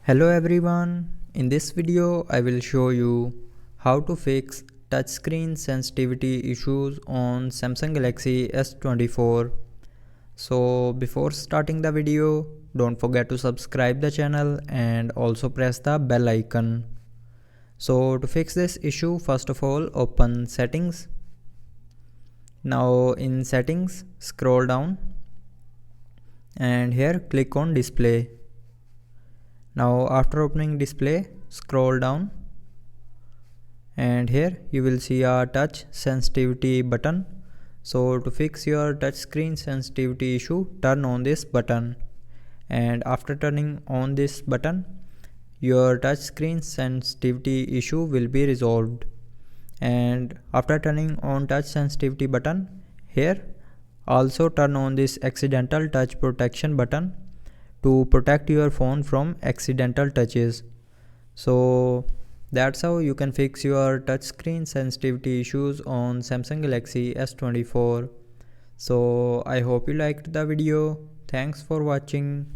Hello everyone, in this video I will show you how to fix touchscreen sensitivity issues on Samsung Galaxy S24. So before starting the video, don't forget to subscribe the channel and also press the bell icon. So to fix this issue, first of all open settings. Now in settings, scroll down and here click on display. Now after opening display, scroll down and here you will see a touch sensitivity button. So to fix your touch screen sensitivity issue, turn on this button, and after turning on this button, your touch screen sensitivity issue will be resolved. And after turning on touch sensitivity button, here also turn on this accidental touch protection button to protect your phone from accidental touches. So that's how you can fix your touchscreen sensitivity issues on Samsung Galaxy S24. So I hope you liked the video. Thanks for watching.